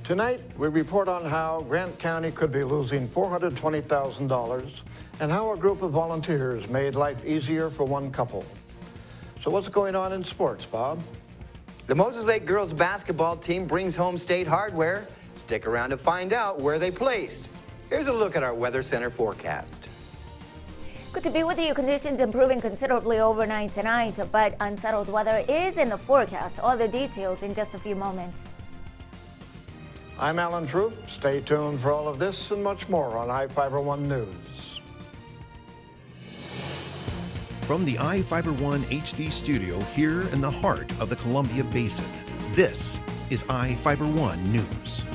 Tonight, we report on how Grant County could be losing $420,000 and how a group of volunteers made life easier for one couple. So what's going on in sports, Bob? The Moses Lake girls basketball team brings home state hardware. Stick around to find out where they placed. Here's a look at our Weather Center forecast. Good to be with you. Conditions improving considerably overnight tonight, but unsettled weather is in the forecast. All the details in just a few moments. I'm Alan Troop. Stay tuned for all of this and much more on iFIBER 1 News. From the iFIBER 1 HD studio here in the heart of the Columbia Basin, this is iFIBER 1 News.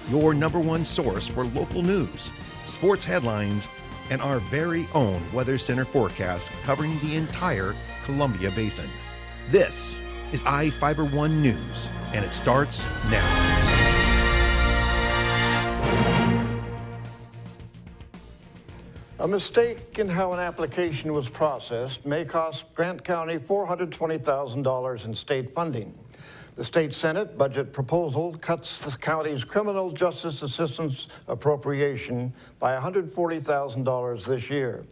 Your #1 source for local news, sports headlines, and our very own Weather Center forecast covering the entire Columbia Basin. This is iFIBER 1 News, and it starts now. A mistake in how an application was processed may cost Grant County $420,000 in state funding. The state Senate budget proposal cuts the county's criminal justice assistance appropriation by $140,000 this year.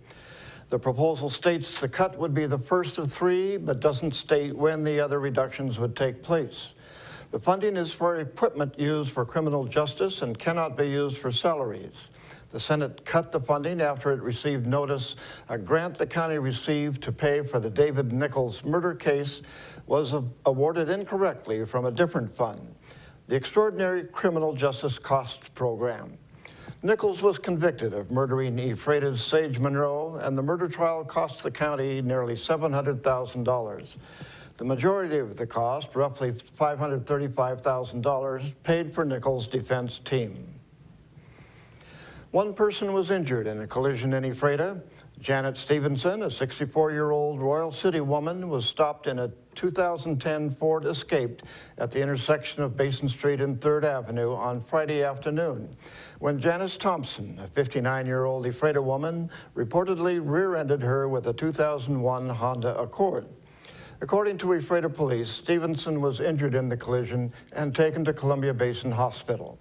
The proposal states the cut would be the first of 3, but doesn't state when the other reductions would take place. The funding is for equipment used for criminal justice and cannot be used for salaries. The Senate cut the funding after it received notice a grant the county received to pay for the David Nichols murder case was awarded incorrectly from a different fund, the Extraordinary Criminal Justice Costs Program. Nichols was convicted of murdering Ephrata's Sage Monroe, and the murder trial cost the county nearly $700,000. The majority of the cost, roughly $535,000, paid for Nichols' defense team. One person was injured in a collision in Ephrata. Janet Stevenson, a 64-year-old Royal City woman, was stopped in a 2010 Ford Escape at the intersection of Basin Street and 3rd Avenue on Friday afternoon, when Janice Thompson, a 59-year-old Ephrata woman, reportedly rear-ended her with a 2001 Honda Accord. According to Ephrata police, Stevenson was injured in the collision and taken to Columbia Basin Hospital.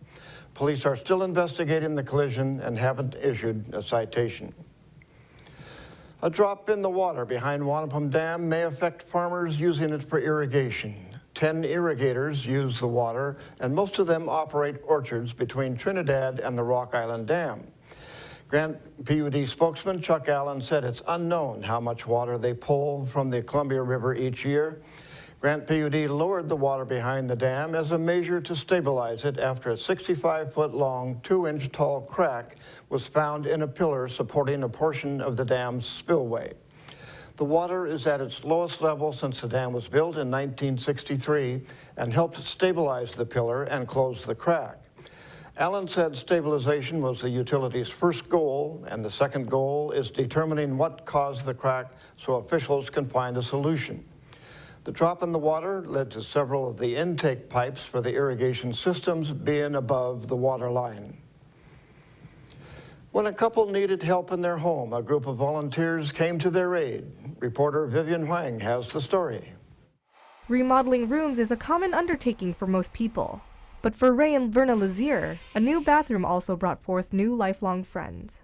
Police are still investigating the collision and haven't issued a citation. A drop in the water behind Wanapum Dam may affect farmers using it for irrigation. 10 irrigators use the water, and most of them operate orchards between Trinidad and the Rock Island Dam. Grant PUD spokesman Chuck Allen said it's unknown how much water they pull from the Columbia River each year. Grant PUD lowered the water behind the dam as a measure to stabilize it after a 65-foot-long, 2-inch-tall crack was found in a pillar supporting a portion of the dam's spillway. The water is at its lowest level since the dam was built in 1963 and helped stabilize the pillar and close the crack. Allen said stabilization was the utility's first goal, and the second goal is determining what caused the crack so officials can find a solution. The drop in the water led to several of the intake pipes for the irrigation systems being above the water line. When a couple needed help in their home, a group of volunteers came to their aid. Reporter Vivian Huang has the story. Remodeling rooms is a common undertaking for most people. But for Ray and Verna Lazier, a new bathroom also brought forth new lifelong friends.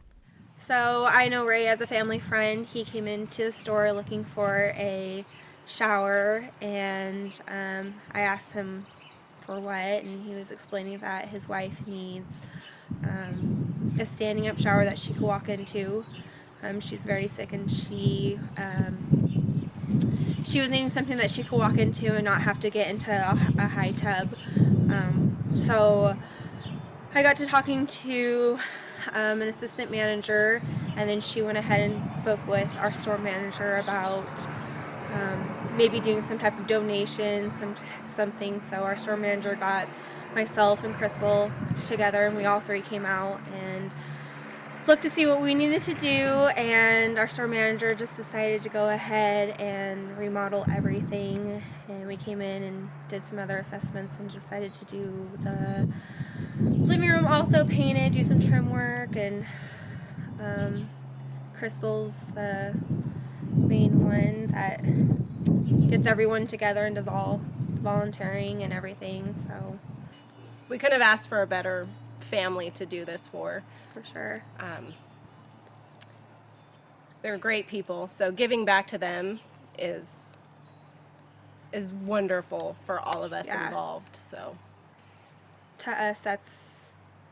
So I know Ray as a family friend. He came into the store looking for a shower, and I asked him for what, and he was explaining that his wife needs a standing up shower that she could walk into. She's very sick, and she was needing something that she could walk into and not have to get into a high tub. So I got to talking to an assistant manager, and then she went ahead and spoke with our store manager about maybe doing some type of donation, something. So our store manager got myself and Crystal together, and we all three came out and looked to see what we needed to do, and our store manager just decided to go ahead and remodel everything. And we came in and did some other assessments and decided to do the living room also painted, do some trim work, and Crystal's the main one that gets everyone together and does all volunteering and everything. So we couldn't have asked for a better family to do this for. For sure. They're great people, so giving back to them is wonderful for all of us involved. So To us, that's,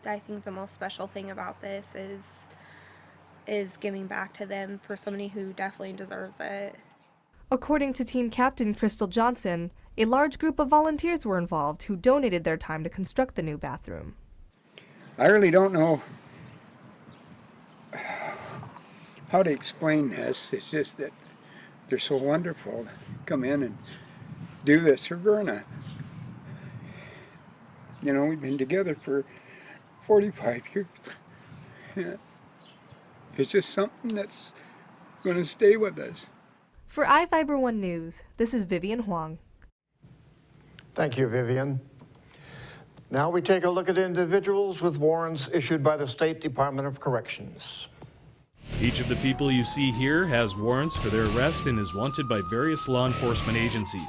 I think, the most special thing about this is giving back to them for somebody who definitely deserves it. According to team captain Crystal Johnson, a large group of volunteers were involved who donated their time to construct the new bathroom. I really don't know how to explain this. It's just that they're so wonderful to come in and do this for Verna. You know, we've been together for 45 years. It's just something that's going to stay with us. For iFIBER 1 News, this is Vivian Huang. Thank you, Vivian. Now we take a look at individuals with warrants issued by the State Department of Corrections. Each of the people you see here has warrants for their arrest and is wanted by various law enforcement agencies.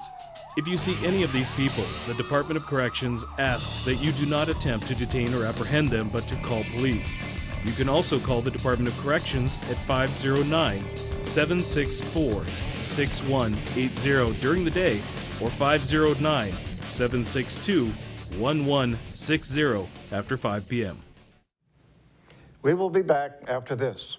If you see any of these people, the Department of Corrections asks that you do not attempt to detain or apprehend them, but to call police. You can also call the Department of Corrections at 509-764-6180 during the day or 509-762-1160 after 5 p.m. We will be back after this.